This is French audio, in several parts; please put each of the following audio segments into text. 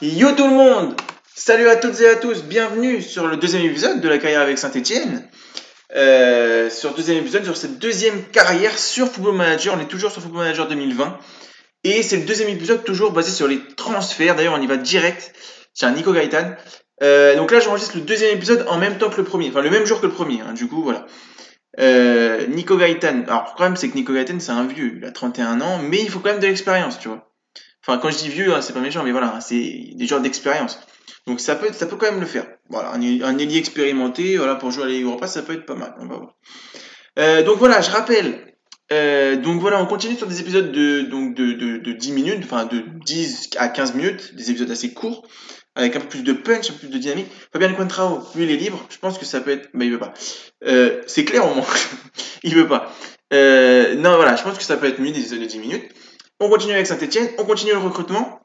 Yo tout le monde! Salut à toutes et à tous, bienvenue sur le deuxième épisode de la carrière avec Saint-Etienne. Sur le deuxième épisode, sur cette deuxième carrière sur Football Manager, on est toujours sur Football Manager 2020. Et c'est le deuxième épisode toujours basé sur les transferts, d'ailleurs on y va direct, c'est un Nico Gaëtan. Donc là j'enregistre le deuxième épisode en même temps que le premier, enfin le même jour que le premier, du coup voilà. Nico Gaëtan, alors le problème c'est que Nico Gaëtan c'est un vieux, il a 31 ans, mais il faut quand même de l'expérience, tu vois. Enfin, quand je dis vieux, c'est pas méchant, mais voilà, c'est des joueurs d'expérience. Donc ça peut quand même le faire. Voilà, un ailier expérimenté, voilà, pour jouer à la Ligue Europa, ça peut être pas mal. On va voir. Donc voilà, je rappelle. Donc voilà, on continue sur des épisodes de 10 minutes, enfin de 10 à 15 minutes, des épisodes assez courts, avec un peu plus de punch, un peu plus de dynamique. Fabien Coentrao, lui, il est libre. Je pense que ça peut être. Mais il veut pas. C'est clair au moins. Il veut pas. Non, voilà, je pense que ça peut être mieux des épisodes de 10 minutes. On continue avec Saint-Etienne, on continue le recrutement.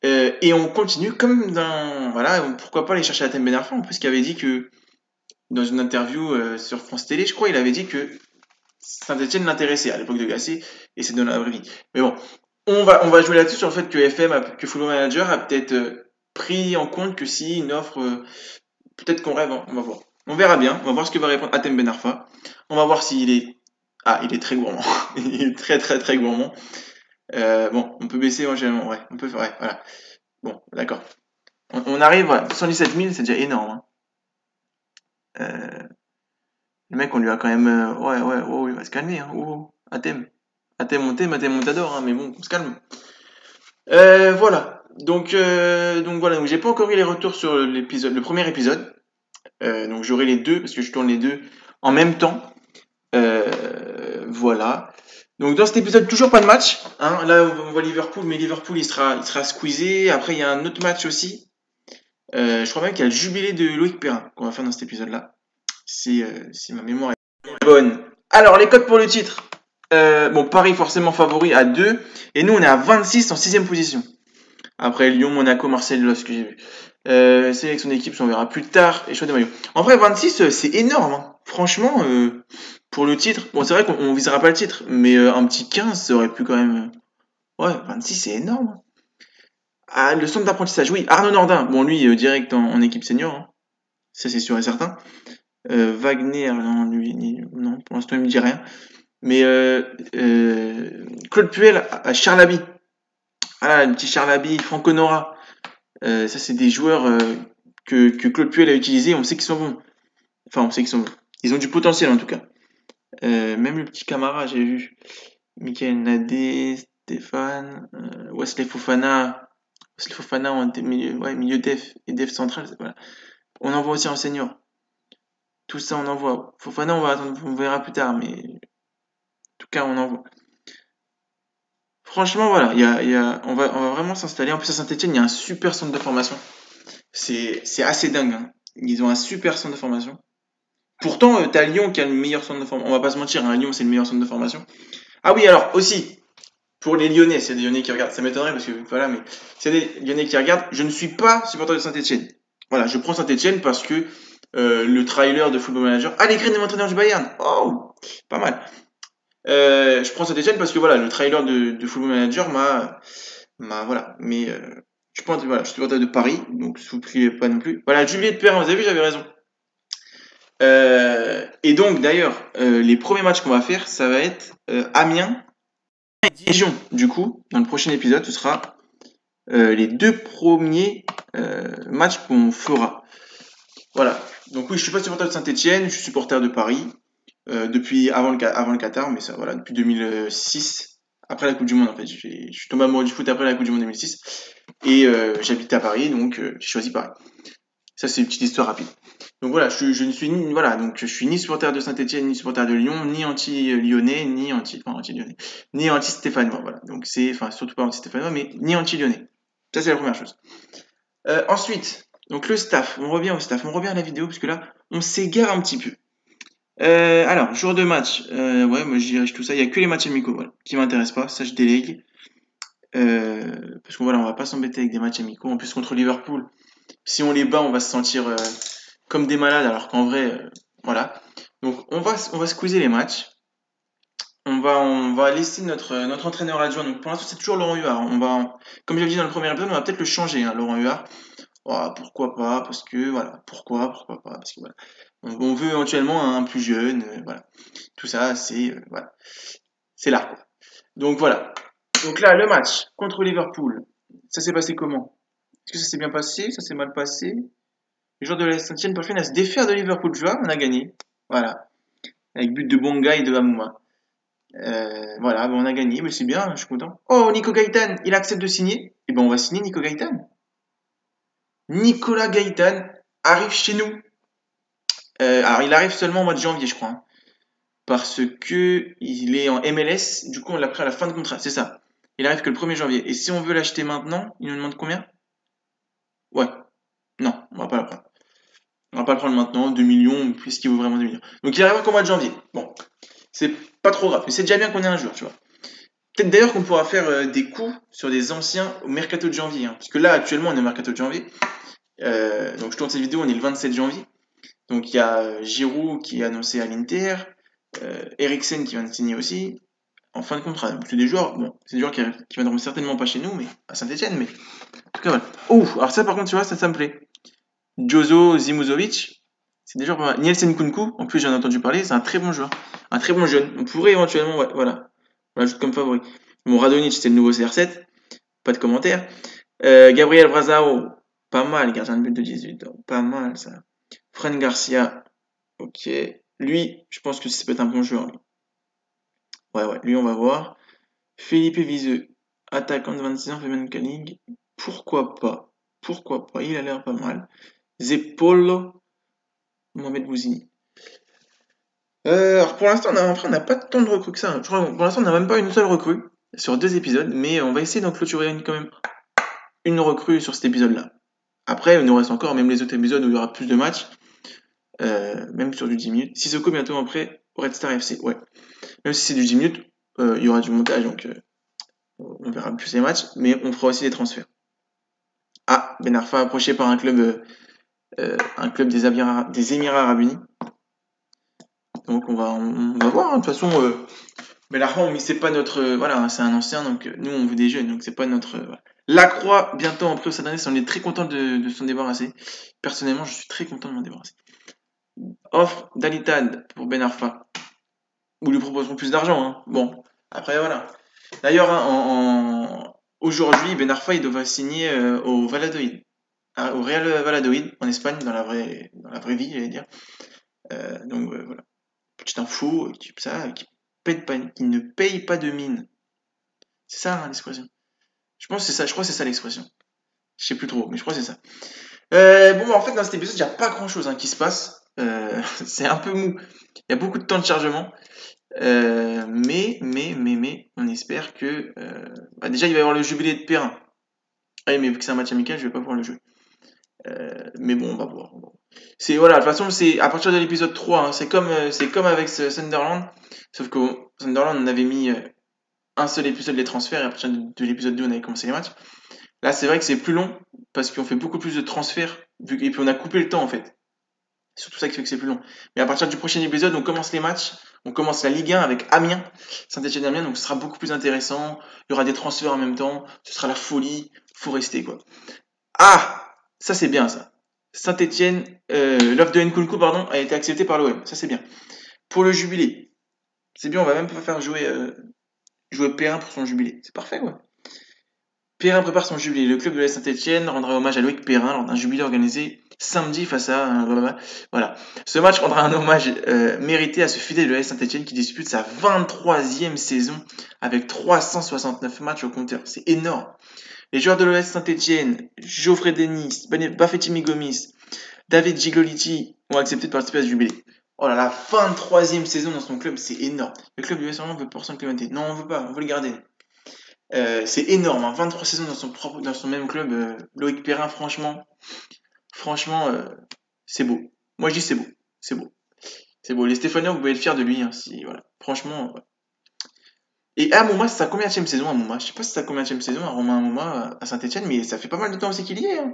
Et on continue comme dans. Voilà, pourquoi pas aller chercher Hatem Ben Arfa, en plus, qui avait dit que, dans une interview sur France Télé, je crois, il avait dit que Saint-Etienne l'intéressait à l'époque de Gasset, et c'est dans la vraie vie. Mais bon, on va jouer là-dessus sur le fait que que Football Manager a peut-être pris en compte que si une offre. Peut-être qu'on rêve, hein, on va voir. On verra bien, on va voir ce que va répondre Hatem Ben Arfa. On va voir s'il est. Ah, il est très gourmand. Il est très très très gourmand. Bon, on peut baisser éventuellement, ouais, on peut faire, ouais, voilà. Bon, d'accord. On arrive, voilà, 117 000, c'est déjà énorme. Hein. Le mec, on lui a quand même, ouais, oh, il va se calmer, hein. Oh, Athème, on t'aime, on t'adore, hein, mais bon, on se calme. Voilà. Donc voilà, donc j'ai pas encore eu les retours sur le premier épisode. Donc j'aurai les deux parce que je tourne les deux en même temps. Voilà. Donc dans cet épisode, toujours pas de match. Hein. Là, on voit Liverpool, mais Liverpool, il sera squeezé. Après, il y a un autre match aussi. Je crois même qu'il y a le jubilé de Loïc Perrin qu'on va faire dans cet épisode-là. Si ma mémoire est bonne. Alors, les codes pour le titre. Bon, Paris forcément favori à 2. Et nous, on est à 26 en 6ème position. Après Lyon, Monaco, Marseille, là, ce que j'ai vu. Sélection d'équipe, on verra plus tard. Et choix de maillot. En vrai, 26, c'est énorme. Hein. Franchement, pour le titre. Bon, c'est vrai qu'on visera pas le titre. Mais un petit 15, ça aurait pu quand même. Ouais, 26, c'est énorme. Ah, le centre d'apprentissage, oui. Arnaud Nordin. Bon, lui, direct en équipe senior. Hein. Ça, c'est sûr et certain. Wagner, non, lui, non, pour l'instant, il me dit rien. Mais Claude Puel à Charlaby. Ah, le petit Charlaby, Franco Nora. Ça, c'est des joueurs que Claude Puel a utilisés. On sait qu'ils sont bons. Enfin, on sait qu'ils sont bons. Ils ont du potentiel, en tout cas. Même le petit Camara, j'ai vu. Michael Nadé, Stéphane, Wesley Fofana. Wesley Fofana en milieu def et def central. Voilà. On en voit aussi en senior. Tout ça, on en voit. Fofana, on va attendre, on verra plus tard, mais en tout cas, on en voit. Franchement, voilà, on va vraiment s'installer. En plus, à Saint-Etienne, il y a un super centre de formation. C'est assez dingue. Hein. Ils ont un super centre de formation. Pourtant, t'as Lyon qui a le meilleur centre de formation. On va pas se mentir, hein, Lyon, c'est le meilleur centre de formation. Ah oui, alors, aussi, pour les Lyonnais, s'il y a des Lyonnais qui regardent, ça m'étonnerait parce que, voilà, mais s'il y a des Lyonnais qui regardent, je ne suis pas supporter de Saint-Etienne. Voilà, je prends Saint-Etienne parce que le trailer de Football Manager. Ah, les graines de l'entraîneur du Bayern. Oh, pas mal. Je prends Saint-Etienne parce que voilà, le trailer de Football Manager voilà. Mais je pense voilà, je suis supporter de Paris, donc ne vous priez pas non plus. Voilà, Juliette Perrin, vous avez vu, j'avais raison. Et donc d'ailleurs, les premiers matchs qu'on va faire, ça va être Amiens et Dijon. Du coup, dans le prochain épisode, ce sera les deux premiers matchs qu'on fera. Voilà. Donc oui, je suis pas supporter de Saint-Etienne, je suis supporter de Paris. Depuis avant le Qatar, mais ça voilà, depuis 2006, après la Coupe du Monde en fait. Je suis tombé amoureux du foot après la Coupe du Monde 2006 et j'habite à Paris, donc j'ai choisi Paris. Ça c'est une petite histoire rapide. Donc voilà, je ne suis ni voilà, donc je suis ni supporter de Saint-Etienne, ni supporter de Lyon, ni anti-lyonnais, ni anti-lyonnais, ni anti-stéphanois. Voilà, donc c'est enfin surtout pas anti-stéphanois, mais ni anti-lyonnais. Ça c'est la première chose. Ensuite, donc le staff, on revient au staff, on revient à la vidéo parce que là on s'égare un petit peu. Alors, jour de match, ouais, moi je dirige tout ça. Il y a que les matchs amicaux, voilà, qui m'intéressent pas. Ça, je délègue. Parce que voilà, on va pas s'embêter avec des matchs amicaux. En plus, contre Liverpool, si on les bat, on va se sentir comme des malades, alors qu'en vrai, voilà. Donc, on va squeezer les matchs. on va laisser notre entraîneur adjoint. Donc pour l'instant, c'est toujours Laurent Huard. Comme j'avais dit dans le premier épisode, on va peut-être le changer, hein, Laurent Huard. Oh, pourquoi pas? Parce que voilà. Pourquoi pas? Parce que voilà. On veut éventuellement un plus jeune. Voilà. Tout ça, voilà. C'est là, quoi. Donc voilà. Donc là, le match contre Liverpool, ça s'est passé comment? Est-ce que ça s'est bien passé? Ça s'est mal passé? Les joueurs de la Saint-Etienne parviennent à se défaire de Liverpool, tu vois, on a gagné. Voilà. Avec but de Bonga et de Amouma. Voilà, on a gagné, mais c'est bien, je suis content. Oh, Nico Gaëtan, il accepte de signer. Eh ben, on va signer Nico Gaëtan. Nicolas Gaëtan arrive chez nous. Alors, il arrive seulement au mois de janvier, je crois, hein, parce que il est en MLS. Du coup, on l'a pris à la fin de contrat, c'est ça. Il arrive que le 1er janvier. Et si on veut l'acheter maintenant, il nous demande combien? Ouais, non, on va pas le prendre. On va pas le prendre maintenant, 2 millions, puisqu'il vaut vraiment 2 millions. Donc, il arrive qu'au mois de janvier. Bon, c'est pas trop grave, mais c'est déjà bien qu'on ait un joueur, tu vois. Peut-être d'ailleurs qu'on pourra faire des coups sur des anciens au mercato de janvier, hein, puisque là, actuellement, on est au mercato de janvier. Donc, je tourne cette vidéo, on est le 27 janvier. Donc il y a Giroud qui est annoncé à l'Inter, Eriksen qui vient de signer aussi, en fin de contrat. Donc c'est des joueurs, bon, c'est des joueurs qui viendront certainement pas chez nous, mais à Saint-Etienne, mais en tout cas voilà. Oh, alors ça par contre, tu vois, ça me plaît. Jozo Zimuzovic, c'est des joueurs pas mal. Nielsen Kunku, en plus j'en ai entendu parler, c'est un très bon joueur, un très bon jeune. On pourrait éventuellement, ouais, voilà, on l'ajoute comme favori. Bon, Radonjic, c'est le nouveau CR7, pas de commentaire. Gabriel Brazao, pas mal, gardien de but de 18 ans, pas mal ça. Fran Garcia, ok. Lui, je pense que ça peut être un bon joueur. Lui. Ouais, lui, on va voir. Felipe Viseux, attaquant de 26 ans, Femenica League. Pourquoi pas? Pourquoi pas? Il a l'air pas mal. Zepolo, Mohamed Bouzini. Alors pour l'instant, on n'a pas tant de recrues que ça. Je crois, pour l'instant, on n'a même pas une seule recrue sur 2 épisodes, mais on va essayer d'en clôturer quand même une recrue sur cet épisode-là. Après, il nous reste encore même les autres épisodes où il y aura plus de matchs, même sur du 10 minutes. Sissoko bientôt après au Red Star FC, ouais. Même si c'est du 10 minutes, il y aura du montage, donc on verra plus les matchs, mais on fera aussi des transferts. Ah, Ben Arfa approché par un club des Émirats Arabes Unis. Donc on va voir, hein. De toute façon, Ben Arfa, c'est pas notre, voilà, c'est un ancien, donc nous on veut des jeunes, donc c'est pas notre. Voilà. Lacroix, bientôt en prêt au Stade Rennais, on est très content de s'en débarrasser. Personnellement, je suis très content de m'en débarrasser. Offre d'Alitad pour Ben Arfa. Ou lui proposeront plus d'argent, hein. Bon, après voilà. D'ailleurs, hein, aujourd'hui, Ben Arfa il devrait signer au Valladolid, au Real Valladolid en Espagne, dans la vraie vie, j'allais dire. Donc voilà, petite info, ça, qui ne paye pas de mine. C'est ça, hein, l'expression. Je pense que c'est ça, je crois que c'est ça l'expression. Je sais plus trop, mais je crois que c'est ça. Bon, en fait, dans cet épisode, il n'y a pas grand-chose, hein, qui se passe. C'est un peu mou. Il y a beaucoup de temps de chargement. Mais, on espère que. Déjà, il va y avoir le jubilé de Perrin. Ah oui, mais vu que c'est un match amical, je vais pas pouvoir le jouer. Mais bon, on va voir. C'est voilà, de toute façon, c'est à partir de l'épisode 3, hein, c'est comme avec Sunderland, sauf que Sunderland, on avait mis un seul épisode les transferts et à partir de l'épisode 2, on avait commencé les matchs. Là, c'est vrai que c'est plus long parce qu'on fait beaucoup plus de transferts et puis on a coupé le temps en fait. C'est surtout ça qui fait que c'est plus long. Mais à partir du prochain épisode, on commence les matchs. On commence la Ligue 1 avec Amiens, Saint-Etienne-Amiens, donc ce sera beaucoup plus intéressant. Il y aura des transferts en même temps. Ce sera la folie. Faut rester, quoi. Ah, ça c'est bien, ça. Saint-Etienne, l'offre de Nkunku, pardon, a été acceptée par l'OM. Ça c'est bien. Pour le jubilé, c'est bien, on va même pas faire jouer Perrin pour son jubilé. C'est parfait, ouais. Perrin prépare son jubilé. Le club de la Saint-Etienne rendra hommage à Loïc Perrin lors d'un jubilé organisé samedi face à. Voilà. Ce match rendra un hommage mérité à ce fidèle de la Saint-Etienne qui dispute sa 23e saison avec 369 matchs au compteur. C'est énorme. Les joueurs de l'OS Saint-Etienne, Geoffrey Denis, Bafetimi Gomis, David Gigloliti ont accepté de participer à ce jubilé. Oh là là, 23e saison dans son club, c'est énorme. Le club de l'OS veut personne Clémenté. Non, on veut pas, on veut le garder. C'est énorme, hein, 23 saisons dans son même club. Loïc Perrin, franchement, c'est beau. Moi je dis c'est beau, c'est beau, c'est beau. Les Stéphanois, vous pouvez être fiers de lui, hein, voilà. Franchement. Et à Mouma, c'est sa combienième saison à Mouma. Je sais pas si c'est sa combienième saison à Romain Mouma à Saint-Etienne, mais ça fait pas mal de temps aussi qu'il y est, hein,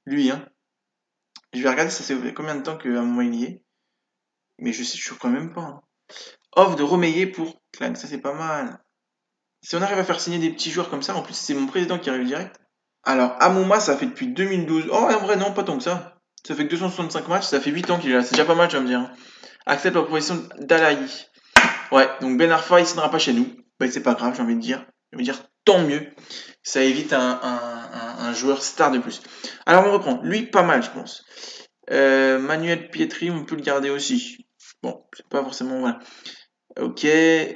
lui. Hein. Je vais regarder ça fait combien de temps qu'à Mouma il y est, mais je sais toujours quand même pas. Hein. Offre de Romeyer pour Clang, ça c'est pas mal. Si on arrive à faire signer des petits joueurs comme ça, en plus c'est mon président qui arrive direct. Alors, Amouma, ça fait depuis 2012. Oh, en vrai, non, pas tant que ça. Ça fait que 265 matchs, ça fait 8 ans qu'il est là. C'est déjà pas mal, tu vas me dire. Accepte la proposition d'Alaï. Ouais, donc Ben Arfa, il signera pas chez nous. Bah, c'est pas grave, j'ai envie de dire. J'ai envie de dire tant mieux. Ça évite un joueur star de plus. Alors, on reprend. Lui, pas mal, je pense. Manuel Pietri, on peut le garder aussi. Bon, c'est pas forcément. Voilà. Ok,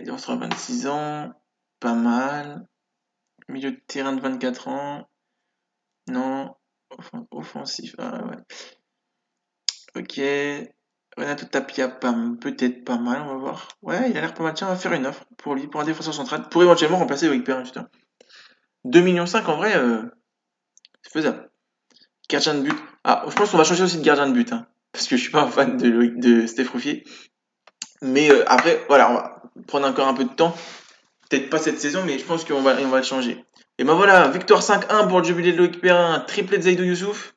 on sera 26 ans. Pas mal. Milieu de terrain de 24 ans. Non. Offensif. Ah, ouais. Ok. Renato Tapia, peut-être pas mal, on va voir. Ouais, il a l'air pas mal. Tiens, on va faire une offre pour lui, pour un défenseur central, pour éventuellement remplacer Loïc Perrin, justement. 2,5 millions en vrai, c'est faisable. Gardien de but. Ah, je pense qu'on va changer aussi de gardien de but, hein, parce que je suis pas un fan de Steph Ruffier. Mais après, voilà, on va prendre encore un peu de temps. Peut-être pas cette saison, mais je pense qu'on va le changer. Et ben voilà, victoire 5-1 pour le jubilé de Loïc Perrin, triplé de Zaidou Youssouf.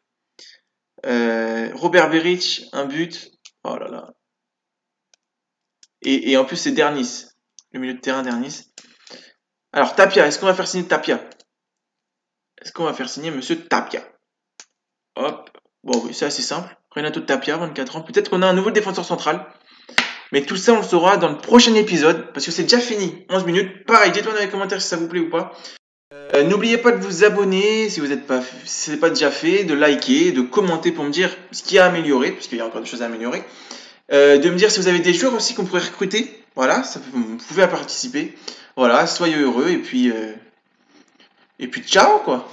Robert Beric, un but. Oh là là. Et en plus, c'est Dernis. Le milieu de terrain Dernis. Alors, Tapia, est-ce qu'on va faire signer Tapia? Est-ce qu'on va faire signer Monsieur Tapia? Hop. Bon, oui, c'est assez simple. Renato Tapia, 24 ans. Peut-être qu'on a un nouveau défenseur central. Mais tout ça, on le saura dans le prochain épisode. Parce que c'est déjà fini. 11 minutes. Pareil, dites-moi dans les commentaires si ça vous plaît ou pas. N'oubliez pas de vous abonner si vous n'êtes pas, si c'est pas déjà fait, de liker, de commenter pour me dire ce qu'il y a à améliorer, puisqu'il y a encore des choses à améliorer. De me dire si vous avez des joueurs aussi qu'on pourrait recruter. Voilà, ça, vous pouvez participer. Voilà, soyez heureux et puis ciao quoi.